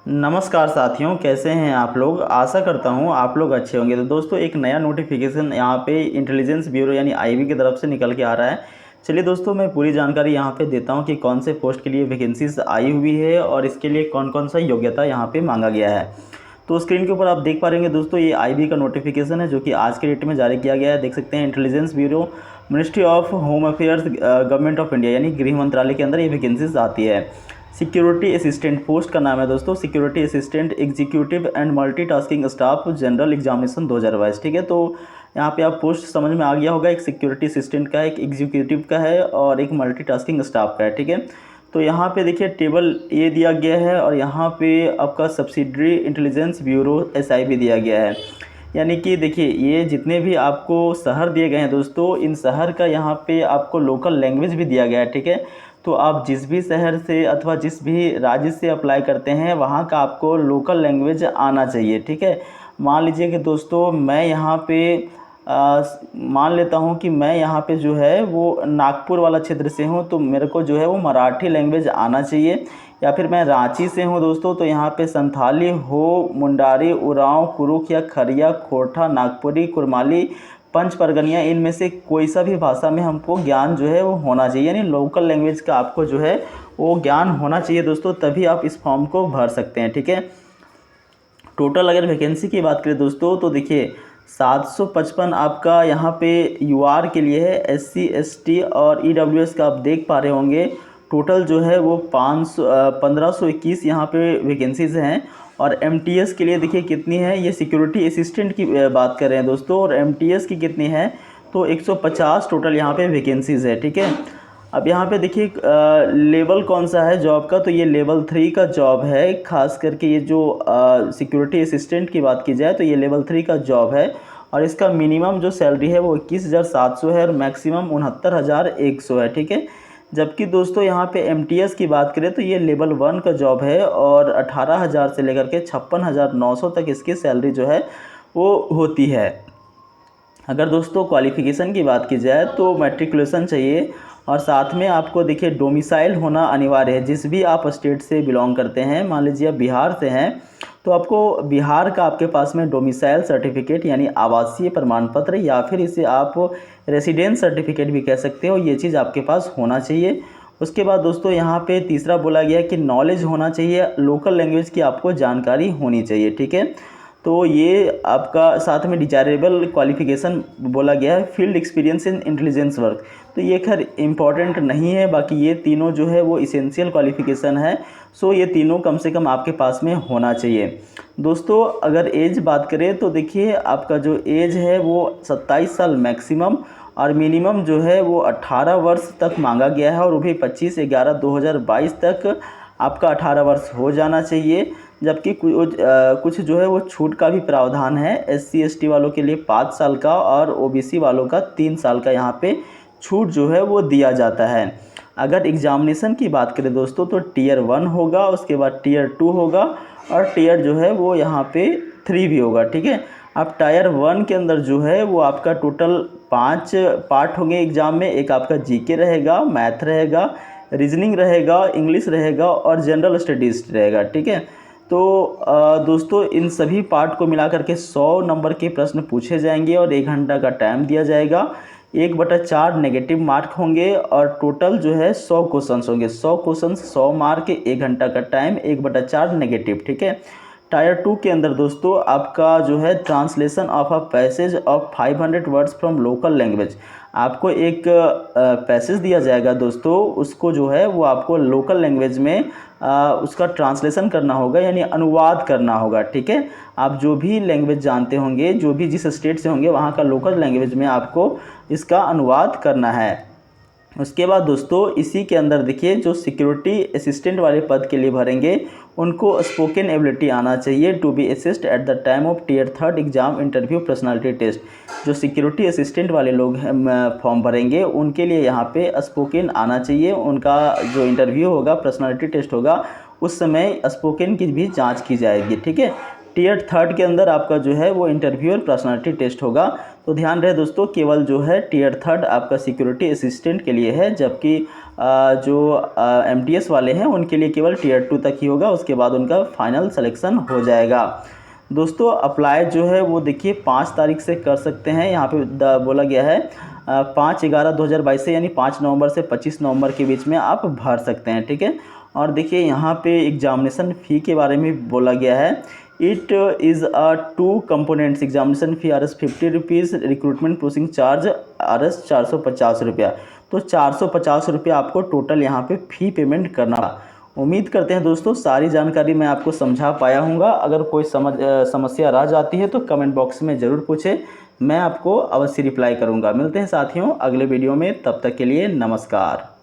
नमस्कार साथियों, कैसे हैं आप लोग। आशा करता हूं आप लोग अच्छे होंगे। तो दोस्तों, एक नया नोटिफिकेशन यहां पे इंटेलिजेंस ब्यूरो यानी आईबी की तरफ से निकल के आ रहा है। चलिए दोस्तों, मैं पूरी जानकारी यहां पे देता हूं कि कौन से पोस्ट के लिए वैकेंसीज आई हुई है और इसके लिए कौन कौन सा योग्यता यहां पे मांगा गया है। तो स्क्रीन के ऊपर आप देख पा रहे होंगे दोस्तों, ये आईबी का नोटिफिकेशन है जो कि आज के डेट में जारी किया गया है। देख सकते हैं, intelligence bureau, ministry of home affairs, government of India यानी गृह मंत्रालय के अंदर ये वैकेंसीज आती है। सिक्योरिटी असिस्टेंट पोस्ट का नाम है दोस्तों, security assistant executive and multitasking staff general examination 2022। ठीक है, तो यहाँ पे आप पोस्ट समझ में आ गया होगा। एक सिक्योरिटी असिस्टेंट का है, एक एग्जीक्यूटिव का है और एक मल्टीटास्किंग स्टाफ का है। ठीक है, तो यहाँ पे देखिए टेबल ये दिया गया है और यहाँ पे आपका सब्सिडरी इंटेलिजेंस ब्यूरो एसआईबी दिया गया है। यानी कि देखिए, ये जितने भी आपको शहर दिए गए हैं दोस्तों, इन शहर का यहाँ पे आपको लोकल लैंग्वेज भी दिया गया है। ठीक है, तो आप जिस भी शहर से अथवा जिस भी राज्य से अप्लाई करते हैं, वहाँ का आपको लोकल लैंग्वेज आना चाहिए। ठीक है, मान लीजिए कि दोस्तों मैं यहाँ पे मान लेता हूँ कि मैं यहाँ पे जो है वो नागपुर वाला क्षेत्र से हूँ, तो मेरे को जो है वो मराठी लैंग्वेज आना चाहिए। या फिर मैं रांची से हूँ दोस्तों, तो यहाँ पे संथाली हो, मुंडारी, उरांव, कुरुख या खरिया, खोरठा, नागपुरी, कुरमाली, पंच परगनिया, इनमें से कोई सा भी भाषा में हमको ज्ञान जो है वो होना चाहिए। यानी लोकल लैंग्वेज का आपको जो है वो ज्ञान होना चाहिए दोस्तों, तभी आप इस फॉर्म को भर सकते हैं। ठीक है, टोटल अगर वैकेंसी की बात करें दोस्तों, तो देखिए 755 आपका यहाँ पे यूआर के लिए है, एससी एसटी और ईडब्ल्यूएस का आप देख पा रहे होंगे। टोटल जो है वो 1521 यहाँ पे वैकेंसीज़ हैं। और एमटीएस के लिए देखिए कितनी है, ये सिक्योरिटी असिस्टेंट की बात कर रहे हैं दोस्तों, और एमटीएस की कितनी है, तो 150 टोटल यहाँ पे वैकेंसीज़ है। ठीक है, अब यहाँ पे देखिए लेवल कौन सा है जॉब का, तो ये लेवल 3 का जॉब है। खास करके ये जो सिक्योरिटी असिस्टेंट की बात की जाए तो ये लेवल 3 का जॉब है। और इसका मिनिमम जो सैलरी है वो 21,700 है और मैक्सिमम 69,100 है। ठीक है, जबकि दोस्तों यहाँ पे एमटीएस की बात करें तो ये लेवल 1 का जॉब है और 18,000 से लेकर के 56,900 तक इसकी सैलरी जो है वो होती है। अगर दोस्तों क्वालिफ़िकेशन की बात की जाए तो मैट्रिकुलेशन चाहिए और साथ में आपको देखिए डोमिसाइल होना अनिवार्य है। जिस भी आप स्टेट से बिलोंग करते हैं, मान लीजिए आप बिहार से हैं, तो आपको बिहार का आपके पास में डोमिसाइल सर्टिफिकेट यानी आवासीय प्रमाण पत्र, या फिर इसे आप रेसिडेंस सर्टिफिकेट भी कह सकते हो, ये चीज़ आपके पास होना चाहिए। उसके बाद दोस्तों यहाँ पे तीसरा बोला गया है कि नॉलेज होना चाहिए, लोकल लैंग्वेज की आपको जानकारी होनी चाहिए। ठीक है, तो ये आपका साथ में डिजायरेबल क्वालिफिकेशन बोला गया है, field experience in intelligence work, तो ये खैर इम्पॉर्टेंट नहीं है। बाकी ये तीनों जो है वो इसेंशियल क्वालिफिकेशन है। सो ये तीनों कम से कम आपके पास में होना चाहिए। दोस्तों अगर एज बात करें तो देखिए आपका जो एज है वो 27 साल मैक्सिमम और मिनिमम जो है वो 18 वर्ष तक मांगा गया है, और वो भी 25/11/2022 तक आपका 18 वर्ष हो जाना चाहिए। जबकि कुछ जो है वो छूट का भी प्रावधान है। एससी एसटी वालों के लिए 5 साल का और ओबीसी वालों का 3 साल का यहाँ पे छूट जो है वो दिया जाता है। अगर एग्जामिनेशन की बात करें दोस्तों तो टीयर 1 होगा, उसके बाद टीयर 2 होगा और टीयर जो है वो यहाँ पे 3 भी होगा। ठीक है, अब टायर 1 के अंदर जो है वो आपका टोटल 5 पार्ट होंगे एग्ज़ाम में। एक आपका जीके रहेगा, मैथ रहेगा, रीजनिंग रहेगा, इंग्लिश रहेगा और जनरल स्टडीज़ रहेगा। ठीक है, तो दोस्तों इन सभी पार्ट को मिला करके 100 नंबर के प्रश्न पूछे जाएंगे और 1 घंटा का टाइम दिया जाएगा। 1/4 नेगेटिव मार्क होंगे और टोटल जो है 100 क्वेश्चंस होंगे। 100 क्वेश्चंस 100 मार्क, 1 घंटा का टाइम, 1/4 नेगेटिव। ठीक है, टायर 2 के अंदर दोस्तों आपका जो है translation of a passage of 500 words from local language, आपको एक पैसेज दिया जाएगा दोस्तों, उसको जो है वो आपको लोकल लैंग्वेज में उसका ट्रांसलेशन करना होगा, यानी अनुवाद करना होगा। ठीक है, आप जो भी लैंग्वेज जानते होंगे, जो भी जिस स्टेट से होंगे, वहाँ का लोकल लैंग्वेज में आपको इसका अनुवाद करना है। उसके बाद दोस्तों इसी के अंदर देखिए जो सिक्योरिटी असिस्टेंट वाले पद के लिए भरेंगे उनको स्पोकन एबिलिटी आना चाहिए to be assist at the time of tier 3 exam interview personality test. जो सिक्योरिटी असिस्टेंट वाले लोग फॉर्म भरेंगे उनके लिए यहाँ पे स्पोकन आना चाहिए। उनका जो इंटरव्यू होगा, पर्सनालिटी टेस्ट होगा, उस समय स्पोकन की भी जांच की जाएगी। ठीक है, टियर 3 के अंदर आपका जो है वो इंटरव्यू और पर्सनालिटी टेस्ट होगा। तो ध्यान रहे दोस्तों, केवल जो है टियर 3 आपका सिक्योरिटी असिस्टेंट के लिए है, जबकि जो MTS वाले हैं उनके लिए केवल टियर 2 तक ही होगा, उसके बाद उनका फाइनल सिलेक्शन हो जाएगा। दोस्तों अप्लाई जो है वो देखिए 5 तारीख से कर सकते हैं। यहाँ पे बोला गया है 5/11/2022 से, यानी 5 नवंबर से 25 नवंबर के बीच में आप भर सकते हैं, ठीक है। और देखिए यहाँ पे एग्जामिनेशन फ़ी के बारे में बोला गया है। It is a 2 components examination fee Rs 50 rupees, recruitment processing charge Rs 450 रुपया। तो 450 रुपया आपको टोटल यहाँ पे फ़ी पेमेंट करना। उम्मीद करते हैं दोस्तों सारी जानकारी मैं आपको समझा पाया हूँगा। अगर कोई समस्या रह जाती है तो कमेंट बॉक्स में ज़रूर पूछें, मैं आपको अवश्य रिप्लाई करूँगा। मिलते हैं साथियों अगले वीडियो में, तब तक के लिए नमस्कार।